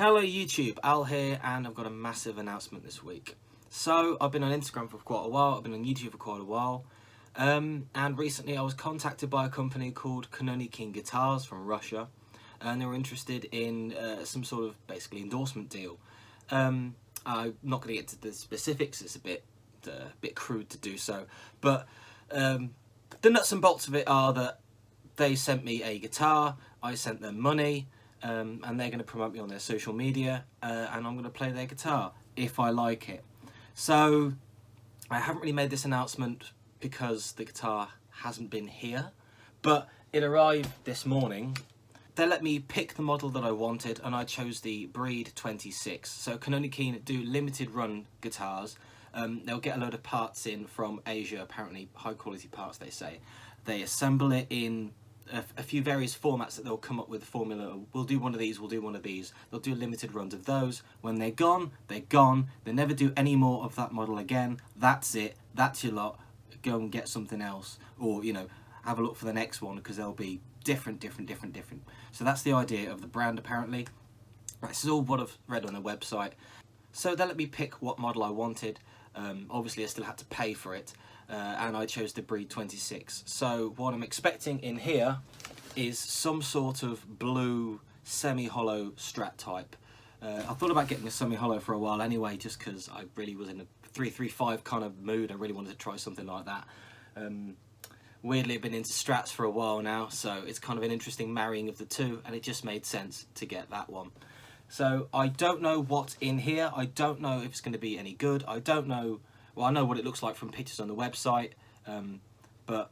Hello YouTube, Al here, and I've got a massive announcement this week. So, I've been on Instagram for quite a while, I've been on YouTube for quite a while, and recently I was contacted by a company called Kononikin Guitars from Russia, and they were interested in some sort of basically endorsement deal. I'm not going to get to the specifics, it's a bit crude to do so, but the nuts and bolts of it are that they sent me a guitar, I sent them money, and they're going to promote me on their social media, and I'm going to play their guitar if I like it. So I haven't really made this announcement because the guitar hasn't been here, but it arrived this morning. They let me pick the model that I wanted, and I chose the Breed 26. So Kononikin do limited run guitars. They'll get a load of parts in from Asia, apparently high quality parts they say. They assemble it in a few various formats that they'll come up with a formula. We'll do one of these, we'll do one of these. They'll do limited runs of those. When they're gone, they're gone. They never do any more of that model again. That's it, that's your lot. Go and get something else, or you know, have a look for the next one, because they'll be different. So that's the idea of the brand apparently. This is all what I've read on their website. So they let me pick what model I wanted. Obviously I still had to pay for it, and I chose the Breed 26. So what I'm expecting in here is some sort of blue semi-hollow Strat type. I thought about getting a semi-hollow for a while anyway, just because I really was in a 335 kind of mood. I really wanted to try something like that. Weirdly, I've been into Strats for a while now, so it's kind of an interesting marrying of the two, and it just made sense to get that one. So I don't know what's in here. I don't know if it's going to be any good. I don't know. Well, I know what it looks like from pictures on the website, but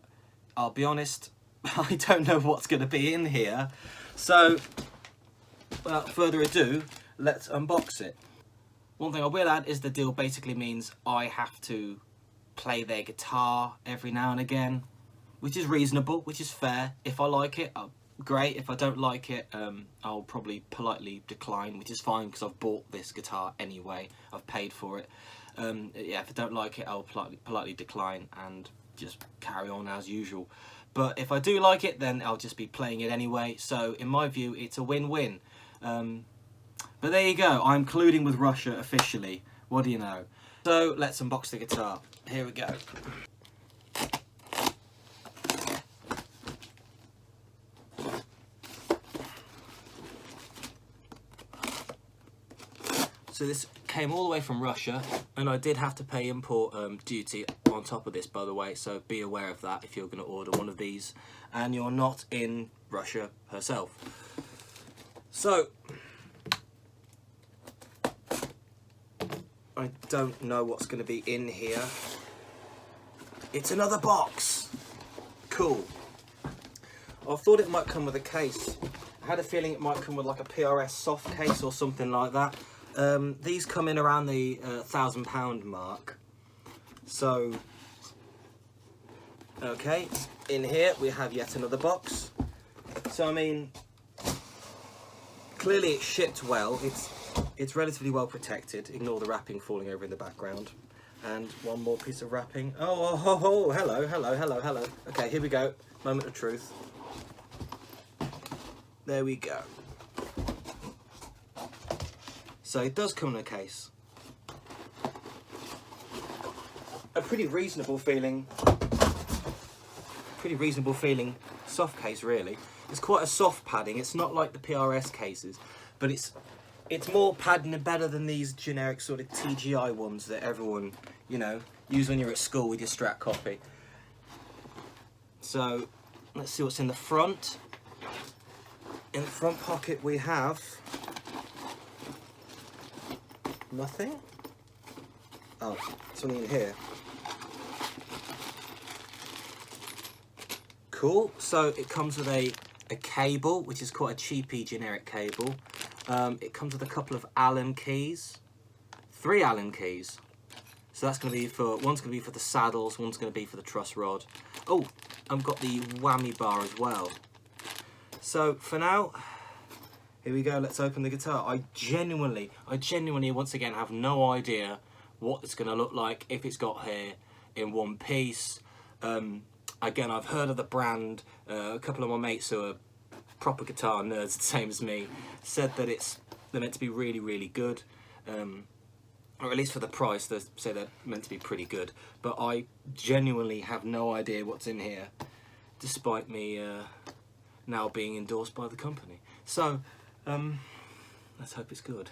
I'll be honest, I don't know what's going to be in here. So without further ado, let's unbox it. One thing I will add is the deal basically means I have to play their guitar every now and again, which is reasonable, which is fair. If I like it, great. If I don't like it, I'll probably politely decline, which is fine because I've bought this guitar anyway. I've paid for it. Yeah, if I don't like it, I'll politely decline and just carry on as usual. But if I do like it, then I'll just be playing it anyway. So in my view, it's a win-win. But there you go. I'm colluding with Russia officially. What do you know? So let's unbox the guitar. Here we go. So this came all the way from Russia, and I did have to pay import duty on top of this, by the way, so be aware of that if you're going to order one of these and you're not in Russia herself. So I don't know what's going to be in here. It's another box. Cool. I thought it might come with a case. I had a feeling it might come with like a PRS soft case or something like that. These come in around the £1,000 mark. So, okay, in here we have yet another box. So I mean, clearly it's shipped well. It's relatively well protected. Ignore the wrapping falling over in the background. And one more piece of wrapping. Oh, hello. Okay, here we go. Moment of truth. There we go. So it does come in a case. A pretty reasonable feeling soft case really. It's quite a soft padding. It's not like the PRS cases, but it's more padding and better than these generic sort of TGI ones that everyone, you know, use when you're at school with your Strat copy. So let's see what's in the front. In the front pocket we have nothing. Oh, something in here. Cool. So it comes with a cable, which is quite a cheapy generic cable. It comes with a couple of Allen keys, 3 Allen keys. So that's going to be for, one's going to be for the saddles, one's going to be for the truss rod. Oh, I've got the whammy bar as well. So for now, here we go, let's open the guitar. I genuinely once again have no idea what it's going to look like, if it's got hair in one piece. Again, I've heard of the brand. A couple of my mates who are proper guitar nerds, the same as me, said that it's They're meant to be really, really good, or at least for the price, they say they're meant to be pretty good. But I genuinely have no idea what's in here, despite me now being endorsed by the company. So, let's hope it's good.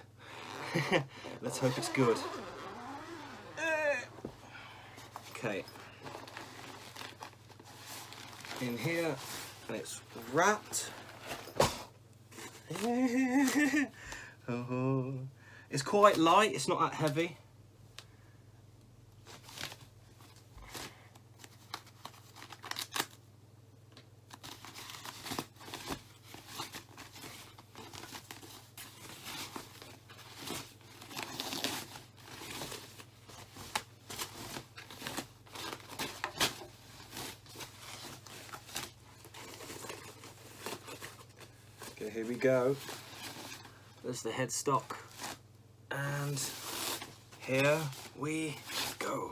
Let's hope it's good. Okay. In here, and it's wrapped. Oh. It's quite light, it's not that heavy. Okay, here we go. There's the headstock. And here we go.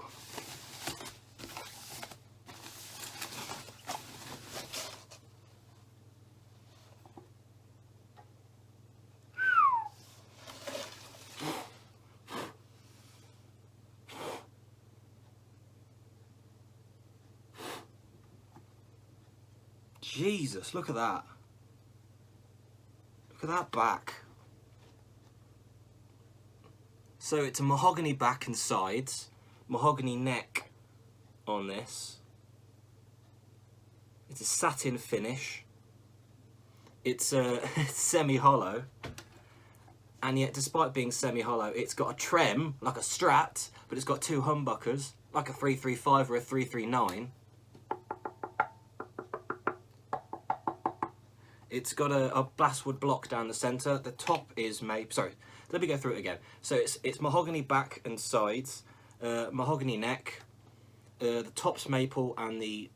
Jesus, look at that. Look at that back. So it's a mahogany back and sides, mahogany neck on this. It's a satin finish. It's semi-hollow. And yet, despite being semi-hollow, it's got a trem, like a Strat, but it's got two humbuckers, like a 335 or a 339. It's got a basswood block down the centre. The top is made... Sorry, let me go through it again. So it's mahogany back and sides, mahogany neck, the top's maple, and the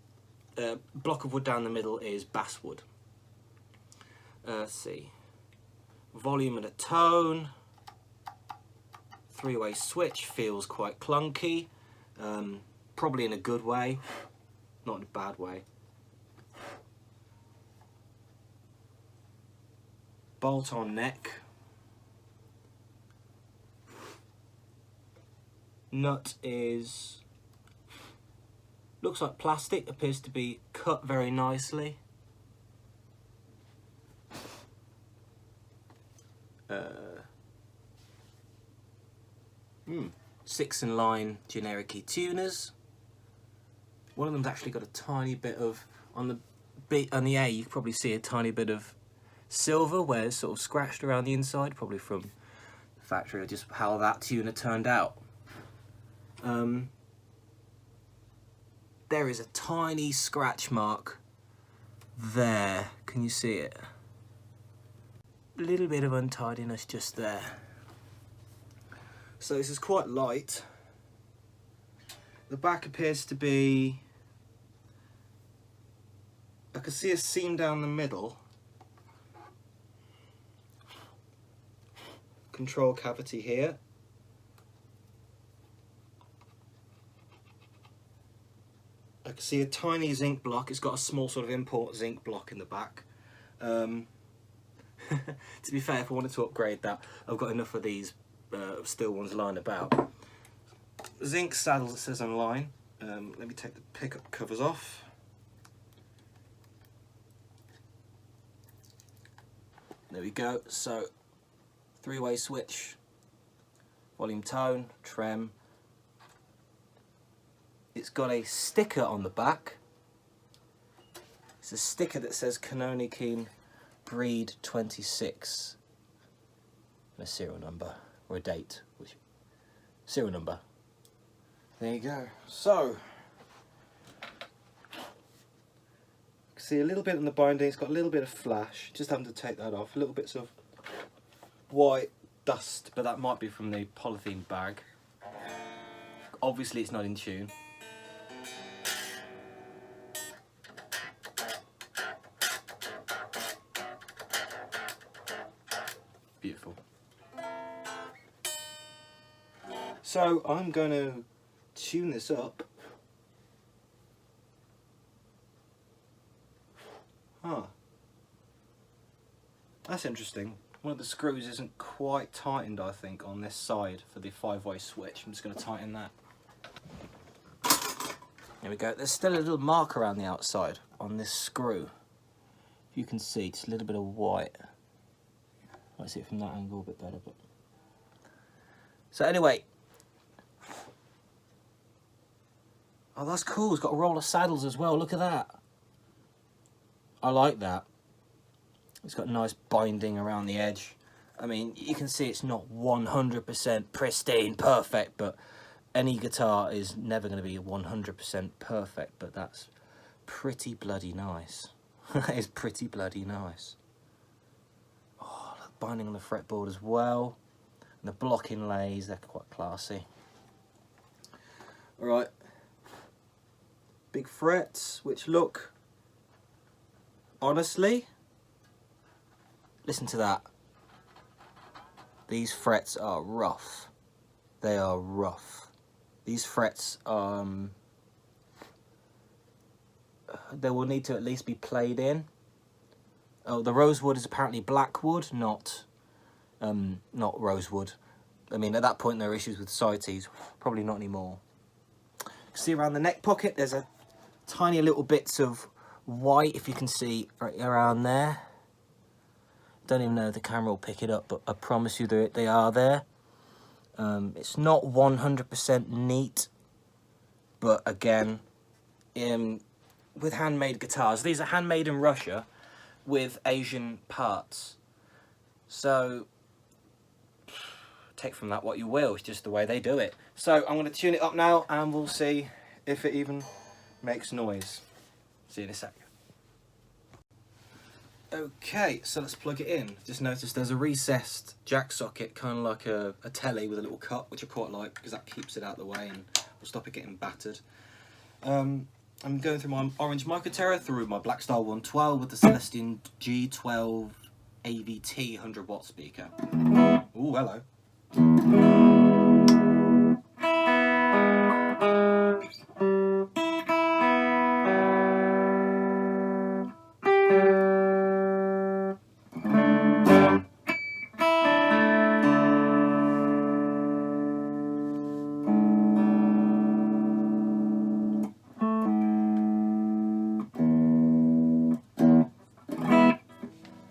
block of wood down the middle is basswood. Let's see. Volume and a tone. Three-way switch feels quite clunky, probably in a good way, not in a bad way. Bolt-on neck. Nut is, looks like plastic, appears to be cut very nicely. 6-in-line generic tuners. One of them's actually got a tiny bit of, on the A you can probably see a tiny bit of silver where it's sort of scratched around the inside, probably from the factory or just how that tuner turned out. There is a tiny scratch mark there. Can you see it? A little bit of untidiness just there. So this is quite light. The back appears to be... I can see a seam down the middle. Control cavity here. I can see a tiny zinc block. It's got a small sort of import zinc block in the back. To be fair, if I wanted to upgrade that, I've got enough of these steel ones lying about. Zinc saddles, it says online. Let me take the pickup covers off. There we go. So, three-way switch, volume, tone, trem. It's got a sticker on the back. It's a sticker that says Canoni Keen Breed 26. And a serial number, or a date. Serial number. There you go. So, see a little bit on the binding, it's got a little bit of flash, just having to take that off. A little bits of white dust, but that might be from the polythene bag. Obviously it's not in tune. Beautiful. So I'm going to tune this up. Huh. That's interesting. one of the screws isn't quite tightened, I think, on this side for the 5-way switch. I'm just going to tighten that. There we go. There's still a little mark around the outside on this screw. If you can see, just a little bit of white. I might see it from that angle a bit better, but... So anyway. Oh, that's cool. It's got a roll of saddles as well. Look at that. I like that. It's got nice binding around the edge. I mean, you can see it's not 100% pristine, perfect, but any guitar is never going to be 100% perfect, but that's pretty bloody nice. That is pretty bloody nice. Oh, look, binding on the fretboard as well. And the block inlays, they're quite classy. Alright. Big frets, which look, honestly, listen to that. These frets are rough. They are rough. These frets, they will need to at least be played in. Oh, the rosewood is apparently black wood, not rosewood. I mean, at that point there are issues with CITES. Probably not anymore. See around the neck pocket, there's a tiny little bits of white, if you can see right around there. Don't even know if the camera will pick it up, but I promise you they are there. It's not 100% neat, but again, with handmade guitars, these are handmade in Russia with Asian parts. So, take from that what you will, it's just the way they do it. So, I'm going to tune it up now and we'll see if it even makes noise. See you in a sec. Okay, so let's plug it in. Just noticed there's a recessed jack socket, kind of like a telly with a little cut, which I quite like because that keeps it out of the way and will stop it getting battered. I'm going through my Orange Microterra through my Blackstar 112 with the Celestion G12 AVT 100 watt speaker. Ooh, hello.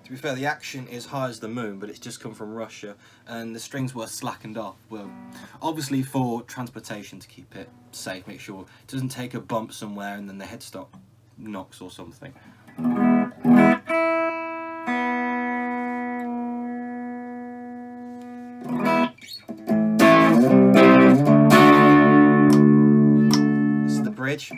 To be fair, the action is high as the moon, but it's just come from Russia, and the strings were slackened off. Well, obviously for transportation, to keep it safe, make sure it doesn't take a bump somewhere and then the headstock knocks or something. This is the bridge.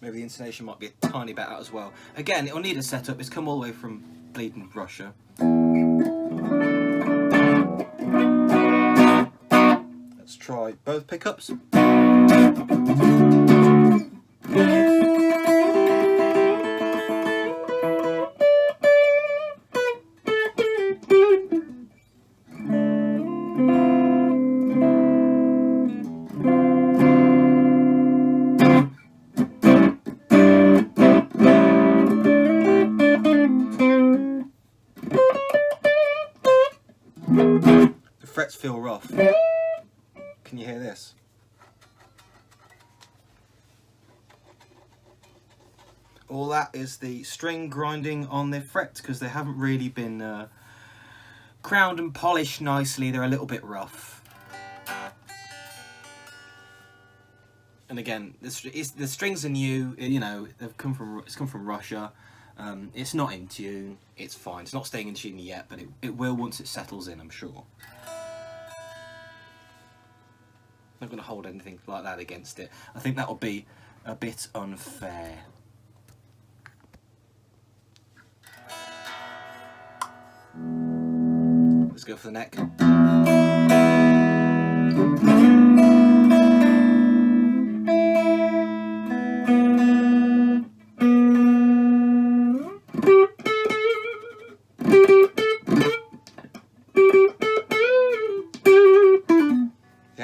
Maybe the intonation might be a tiny bit out as well. Again, it'll need a setup. It's come all the way from bleeding Russia. Let's try both pickups. The frets feel rough. Can you hear this? All that is the string grinding on the frets because they haven't really been crowned and polished nicely. They're a little bit rough. And again, the strings are new. You know, it's come from Russia. It's not in tune. It's fine. It's not staying in tune yet, but it will once it settles in, I'm sure. I'm not going to hold anything like that against it. I think that would be a bit unfair. Let's go for the neck.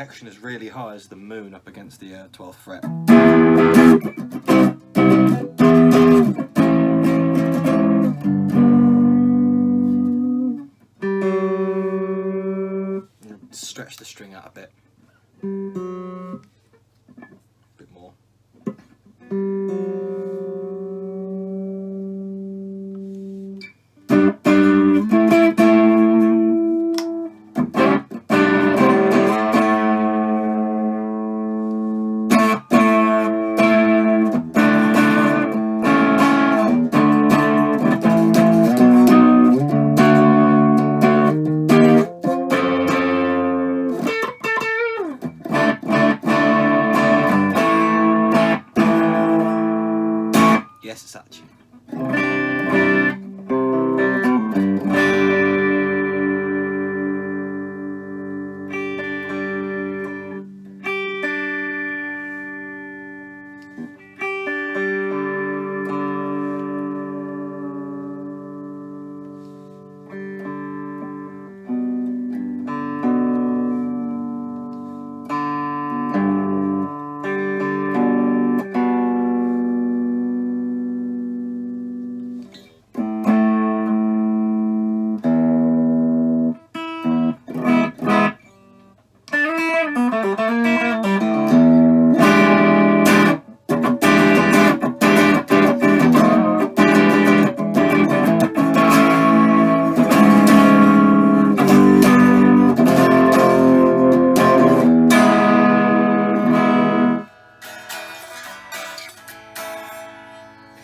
action is really high as the moon up against the 12th fret. Stretch the string out a bit. Bit more. Yes, it's that tune.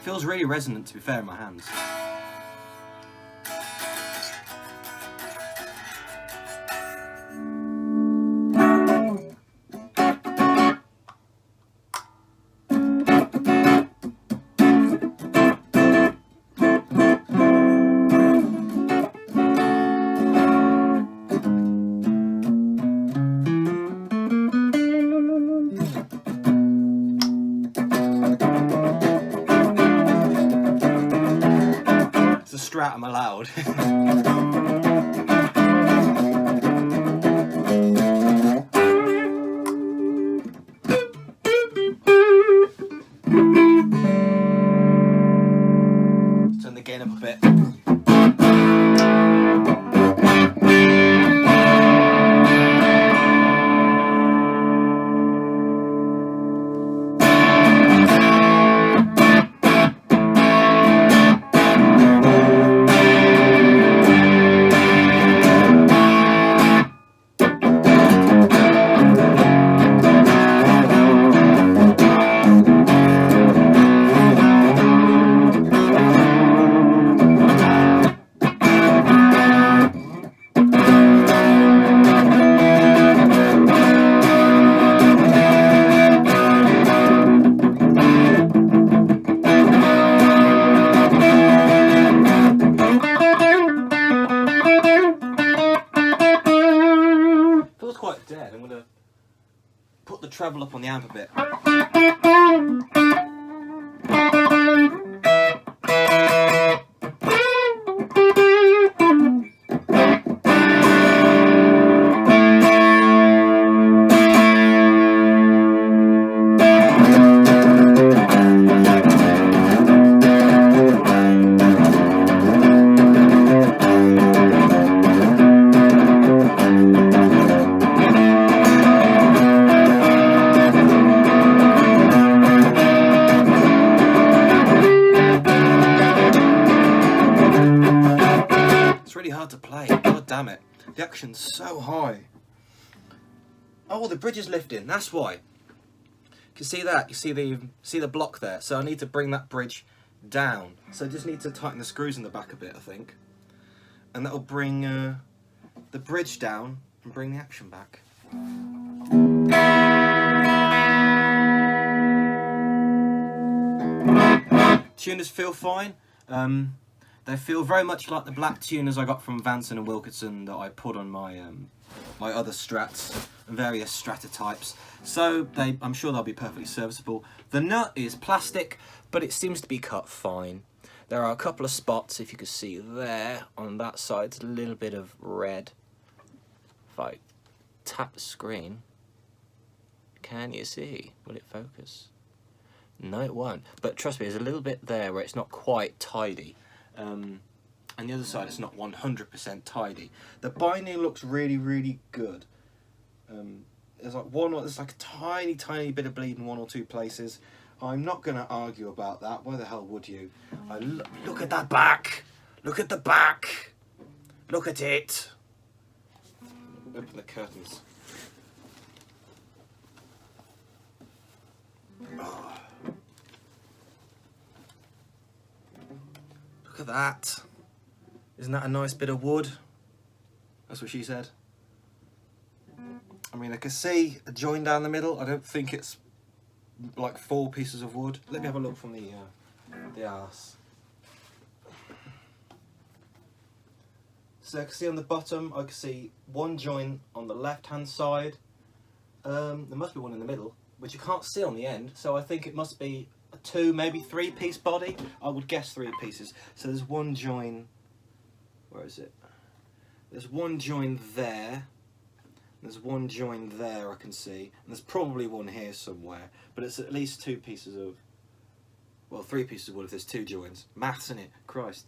Feels really resonant, to be fair, in my hands. Strat, I'm allowed. Turn the gain up a bit. Quite dead. I'm going to put the treble up on the amp a bit. Hard to play. God damn it. The action's so high. Oh, the bridge is lifting. That's why. You can see that. You see the block there. So I need to bring that bridge down. So I just need to tighten the screws in the back a bit, I think. And that'll bring the bridge down and bring the action back. Tuners feel fine. They feel very much like the black tuners I got from Vanson and Wilkinson that I put on my my other Strats and various Strata types. So I'm sure they'll be perfectly serviceable. The nut is plastic, but it seems to be cut fine. There are a couple of spots, if you can see there, on that side, it's a little bit of red. If I tap the screen, Can you see? Will it focus? No, it won't. But trust me, there's a little bit there where it's not quite tidy. And the other side is not 100% tidy. The binding looks really, really good. There's like a tiny bit of bleed in one or two places. I'm not going to argue about that. Why the hell would you? Look at that back. Look at the back. Look at it. Open the curtains. Oh. Look at that. Isn't that a nice bit of wood? That's what she said. I mean, I can see a join down the middle. I don't think it's like 4 pieces of wood. Let me have a look from the arse. So I can see on the bottom, I can see 1 join on the left-hand side. There must be one in the middle, which you can't see on the end. So I think it must be a 2, maybe 3-piece body. I would guess 3 pieces. So there's 1 join. Where is it? There's 1 join there. There's 1 join there, I can see. And there's probably 1 here somewhere. But it's at least 2 pieces of... Well, 3 pieces of wood if there's 2 joins. Maths, innit? Christ.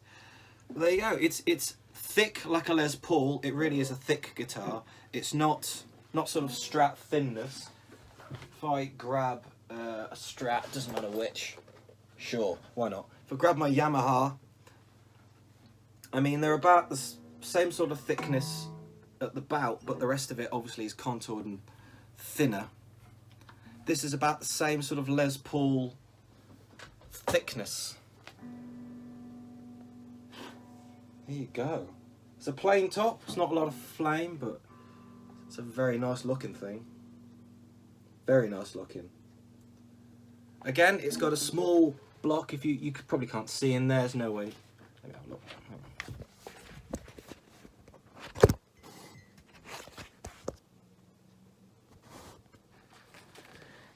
Well, there you go. It's thick like a Les Paul. It really is a thick guitar. It's not sort of Strat thinness. If I grab a Strat, doesn't matter which. Sure, why not? If I grab my Yamaha, I mean, they're about the same sort of thickness at the bout, but the rest of it obviously is contoured and thinner. This is about the same sort of Les Paul thickness. There you go. It's a plain top. It's not a lot of flame, but it's a very nice looking thing. Very nice looking. Again, it's got a small block. If you probably can't see in there. There's no way. Let me have a look.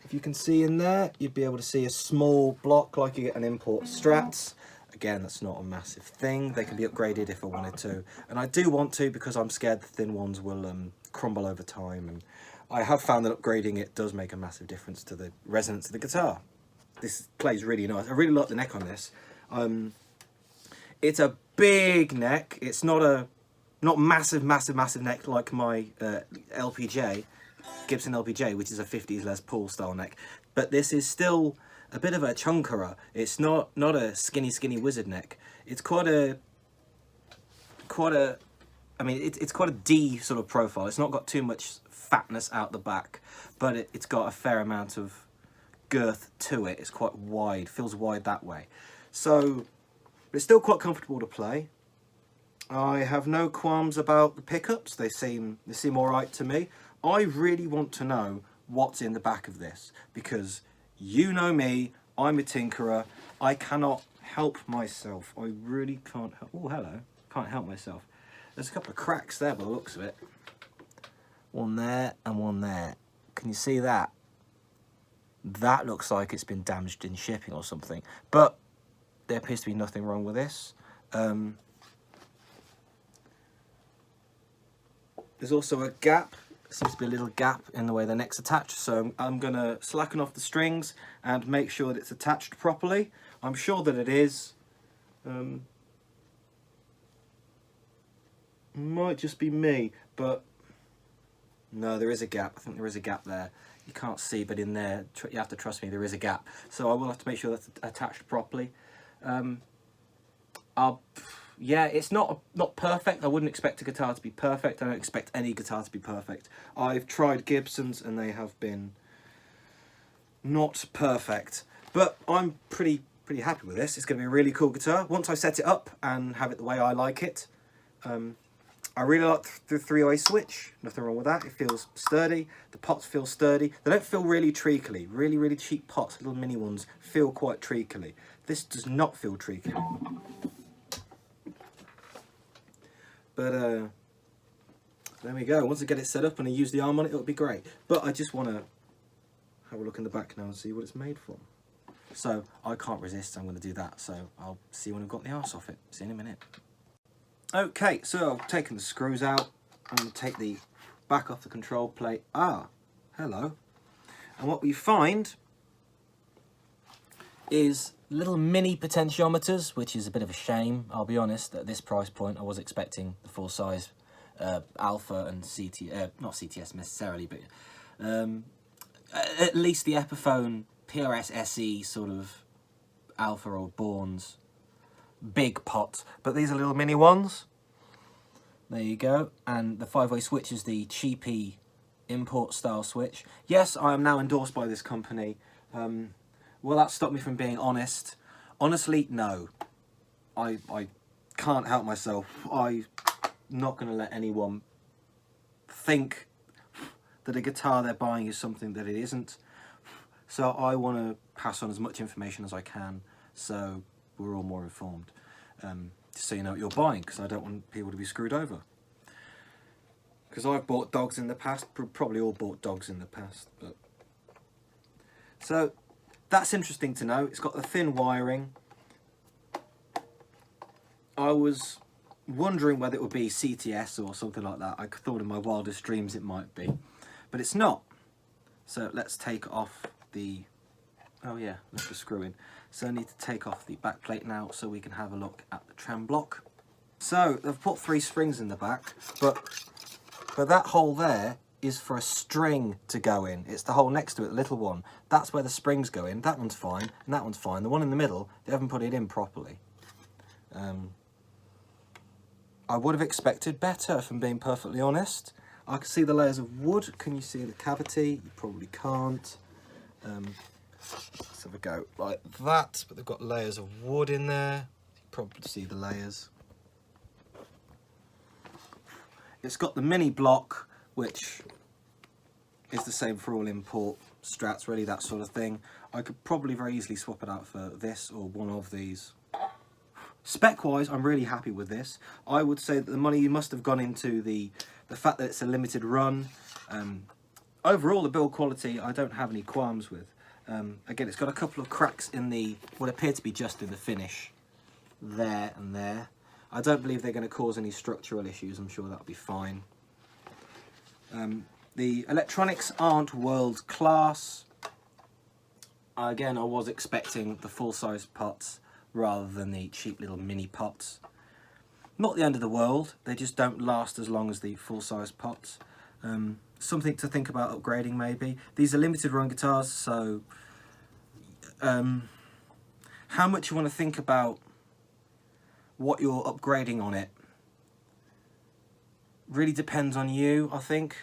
If you can see in there, you'd be able to see a small block like you get an import Strats. Again, that's not a massive thing. They can be upgraded if I wanted to. And I do want to because I'm scared the thin ones will crumble over time. And I have found that upgrading it does make a massive difference to the resonance of the guitar. This plays really nice. I really like the neck on this. It's a big neck. It's not massive neck like my LPJ, Gibson LPJ, which is a 50s Les Paul style neck. But this is still a bit of a chunkerer. It's not a skinny wizard neck. It's quite a I mean, it's quite a D sort of profile. It's not got too much fatness out the back, but it's got a fair amount of girth to it. It's quite wide, feels wide that way. So it's still quite comfortable to play. I have no qualms about the pickups. They seem all right to me. I really want to know what's in the back of this because you know me, I'm a tinkerer. I cannot help myself. I really can't help. Oh, hello. Can't help myself. There's a couple of cracks there by the looks of it. One there and one there. Can you see that? That looks like it's been damaged in shipping or something. But there appears to be nothing wrong with this. There's also a gap. Seems to be a little gap in the way the neck's attached, so I'm going to slacken off the strings and make sure that it's attached properly. I'm sure that it is. Might just be me, but no, there is a gap. I think there is a gap there. You can't see, but in there, you have to trust me, there is a gap. So I will have to make sure that's attached properly. Yeah, it's not perfect. I wouldn't expect a guitar to be perfect. I don't expect any guitar to be perfect. I've tried Gibsons and they have been not perfect. But I'm pretty happy with this. It's going to be a really cool guitar. Once I set it up and have it the way I like it, I really like the 3-way switch. Nothing wrong with that. It feels sturdy. The pots feel sturdy. They don't feel really treacly. Really cheap pots, little mini ones, feel quite treacly. This does not feel treacly. But there we go. Once I get it set up and I use the arm on it, it'll be great. But I just want to have a look in the back now and see what it's made from. So I can't resist. I'm going to do that. So I'll see when I've got the arse off it. See you in a minute. Okay, so I've taken the screws out. I'm going to take the back off the control plate. Ah, hello. And what we find is little mini potentiometers, which is a bit of a shame, I'll be honest. At this price point, I was expecting the full size Alpha and not CTS necessarily, but at least the Epiphone PRS SE sort of Alpha or Bourne's big pot. But these are little mini ones. There you go. And the 5-way switch is the cheapy import style switch. Yes, I am now endorsed by this company. Will that stop me from being honest? Honestly, no. I can't help myself. I'm not going to let anyone think that a guitar they're buying is something that it isn't. So I want to pass on as much information as I can so we're all more informed. So you know what you're buying, because I don't want people to be screwed over. Because I've bought dogs in the past, probably all bought dogs in the past. But so that's interesting to know. It's got the thin wiring. I was wondering whether it would be CTS or something like that. I thought in my wildest dreams it might be, but it's not. So let's take off the, oh yeah, let's just screw in. So I need to take off the back plate now so we can have a look at the trem block. So they've put 3 springs in the back, but that hole there is for a string to go in. It's the hole next to it, the little one. That's where the springs go in. That one's fine, and that one's fine. The one in the middle, they haven't put it in properly. I would have expected better, if I'm being perfectly honest. I can see the layers of wood. Can you see the cavity? You probably can't. Let's have a go like that, but they've got layers of wood in there. You can probably see the layers. It's got the mini block, which is the same for all import Strats, really, that sort of thing. I could probably very easily swap it out for this or one of these. Spec-wise, I'm really happy with this. I would say that the money must have gone into the fact that it's a limited run. Overall, the build quality, I don't have any qualms with. Again, it's got a couple of cracks in the, what appear to be just in the finish, there and there. I don't believe they're going to cause any structural issues. I'm sure that'll be fine. The electronics aren't world class. Again, I was expecting the full-size pots rather than the cheap little mini pots. Not the end of the world, they just don't last as long as the full-size pots. Something to think about upgrading maybe. These are limited run guitars, so how much you want to think about what you're upgrading on it really depends on you, I think.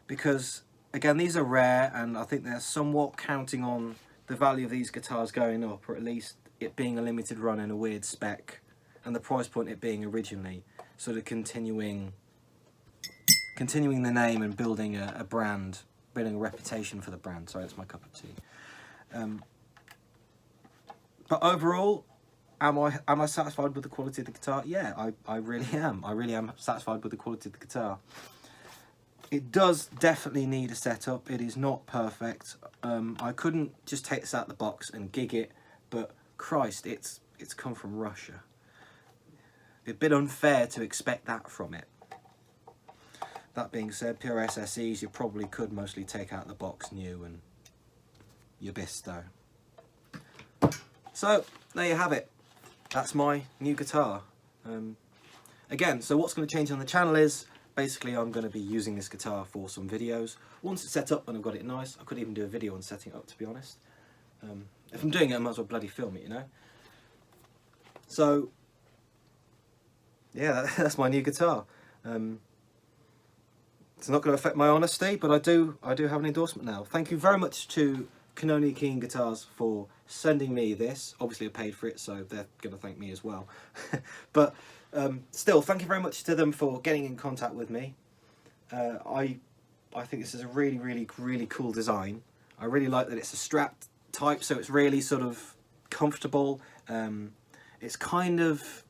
Because, again, these are rare, and I think they're somewhat counting on the value of these guitars going up, or at least it being a limited run in a weird spec, and the price point it being originally, sort of continuing the name and building a brand, building a reputation for the brand. Sorry, that's my cup of tea. But overall, am I satisfied with the quality of the guitar? Yeah, I really am. I really am satisfied with the quality of the guitar. It does definitely need a setup. It is not perfect. I couldn't just take this out of the box and gig it, but Christ, it's come from Russia. A bit unfair to expect that from it. That being said, PRS SEs you probably could mostly take out of the box new and your Bisto. So there you have it. That's my new guitar. Again, so what's going to change on the channel is basically I'm going to be using this guitar for some videos. Once it's set up and I've got it nice, I could even do a video on setting it up, to be honest. If I'm doing it, I might as well bloody film it, you know. So yeah, that's my new guitar. It's not going to affect my honesty, but I do have an endorsement now. Thank you very much to Canoni King Guitars for sending me this. Obviously I paid for it, so they're going to thank me as well. But still, thank you very much to them for getting in contact with me. I think this is a really, really, really cool design. I really like that it's a Strat type, so it's really sort of comfortable. It's kind of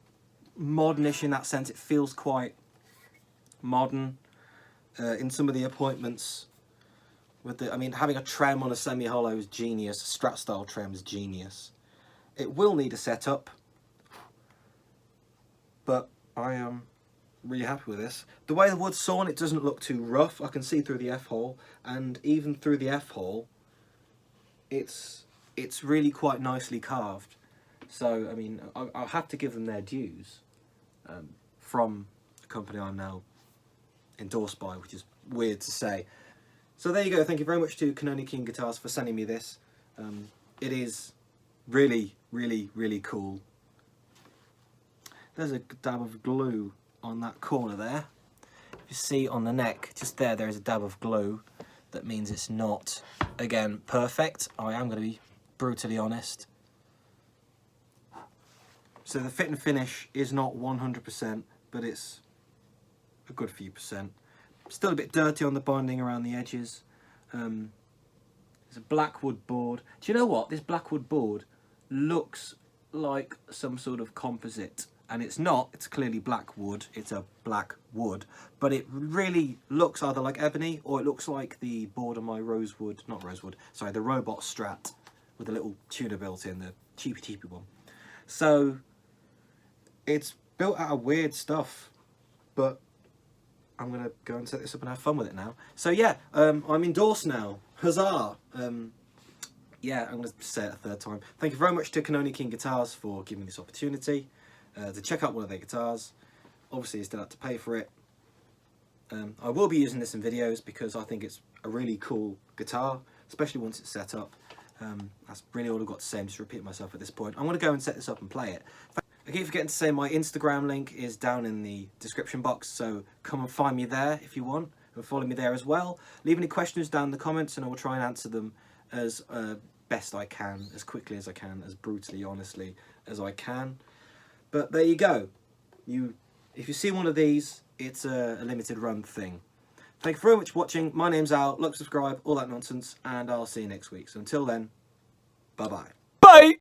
modernish in that sense. It feels quite modern. In some of the appointments with the, I mean, having a trem on a semi-hollow is genius. A Strat style trem is genius. It will need a setup, but I am really happy with this. The way the wood's sawn, it doesn't look too rough. I can see through the F-hole, and even through the F-hole, it's really quite nicely carved. So, I mean, I'll have to give them their dues from a company I'm now endorsed by, which is weird to say. So there you go. Thank you very much to Kononi King Guitars for sending me this. It is really, really, really cool. There's a dab of glue on that corner there. If you see on the neck, just there is a dab of glue. That means it's not, again, perfect. I am going to be brutally honest. So the fit and finish is not 100%, but it's a good few percent. Still a bit dirty on the binding around the edges. It's a blackwood board. Do you know what? This blackwood board looks like some sort of composite. And it's not, it's clearly black wood, it's a black wood, but it really looks either like ebony or it looks like the board on my the Robot Strat with a little tuner built in, the cheapy one. So it's built out of weird stuff, but I'm going to go and set this up and have fun with it now. So yeah, I'm endorsed now, huzzah! Yeah, I'm going to say it a third time. Thank you very much to Kononi King Guitars for giving me this opportunity. To check out one of their guitars. Obviously you still have to pay for it. I will be using this in videos because I think it's a really cool guitar, especially once it's set up. That's really all I've got to say. I'm just repeating myself at this point. I'm going to go and set this up and play it. I keep forgetting to say my Instagram link is down in the description box, so come and find me there if you want, and follow me there as well. Leave any questions down in the comments and I will try and answer them as best I can, as quickly as I can, as brutally honestly as I can. But there you go. If you see one of these, it's a limited run thing. Thank you very much for watching. My name's Al. Like, subscribe, all that nonsense, and I'll see you next week. So until then, bye-bye. Bye!